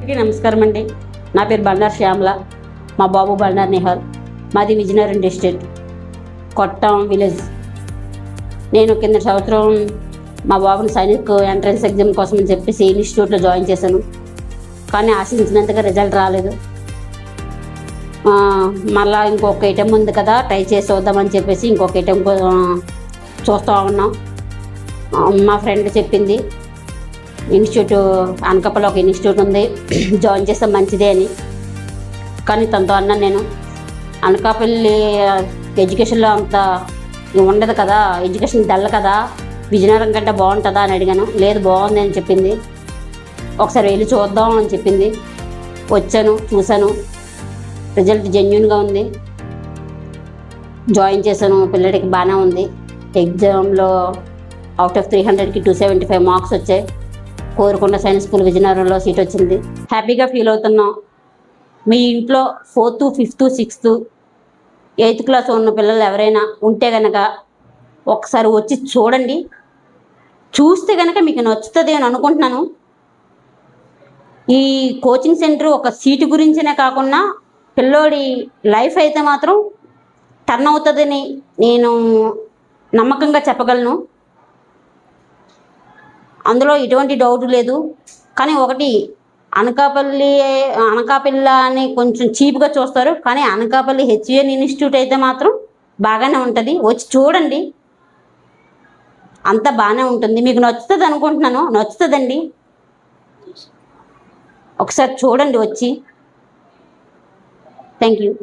అందరికీ నమస్కారం అండి. నా పేరు బండారు శ్యామల, మా బాబు బండారు నిహాల్. మాది విజయనగరం డిస్ట్రిక్ట్, కొట్టం విలేజ్. నేను కింద సంవత్సరం మా బాబుని సైనిక్ ఎంట్రన్స్ ఎగ్జామ్ కోసం అని చెప్పేసి ఇన్స్టిట్యూట్లో జాయిన్ చేశాను. కానీ ఆశించినంతగా రిజల్ట్ రాలేదు. మళ్ళీ ఇంకొక ఐటెం ఉంది కదా, ట్రై చేసి వద్దామని చెప్పేసి ఇంకొక ఐటెం చూస్తూ ఉన్నాం. మా ఫ్రెండ్ చెప్పింది ఇన్స్టిట్యూట్ అనకాపల్లిలో ఒక ఇన్స్టిట్యూట్ ఉంది, జాయిన్ చేస్తే మంచిదే అని. కానీ తనతో అన్నాను, నేను అనకాపల్లి ఎడ్యుకేషన్లో అంత ఉండదు కదా, ఎడ్యుకేషన్ డల్ కదా, విజయనగరం కంటే బాగుంటుందా అని అడిగాను. లేదు, బాగుంది అని చెప్పింది. ఒకసారి వెళ్ళి చూద్దాం అని చెప్పింది. వచ్చాను, చూశాను, రిజల్ట్ జెన్యూన్గా ఉంది. జాయిన్ చేశాను. పిల్లడికి బాగానే ఉంది. ఎగ్జామ్లో అవుట్ ఆఫ్ 300కి 275 మార్క్స్ వచ్చాయి. కోరుకొండ సైన్స్ స్కూల్ విజయనగరంలో సీట్ వచ్చింది. హ్యాపీగా ఫీల్ అవుతున్నాం. మీ ఇంట్లో 4th, 5th, 6th, 8th class ఉన్న పిల్లలు ఎవరైనా ఉంటే కనుక ఒకసారి వచ్చి చూడండి. చూస్తే కనుక మీకు నచ్చుతుంది అని అనుకుంటున్నాను. ఈ కోచింగ్ సెంటర్ ఒక సీటు గురించినే కాకుండా పిల్లోడి లైఫ్ అయితే మాత్రం టర్న్ అవుతుందని నేను నమ్మకంగా చెప్పగలను. అందులో ఎటువంటి డౌట్ లేదు. కానీ ఒకటి, అనకాపల్లి అని కొంచెం చీప్గా చూస్తారు. కానీ అనకాపల్లి హెచ్విఎన్ ఇన్స్టిట్యూట్ అయితే మాత్రం బాగానే ఉంటుంది. వచ్చి చూడండి, అంతా బాగానే ఉంటుంది. మీకు నచ్చుతుంది అనుకుంటున్నాను. నచ్చుతుందండి. ఒకసారి చూడండి వచ్చి. Thank you.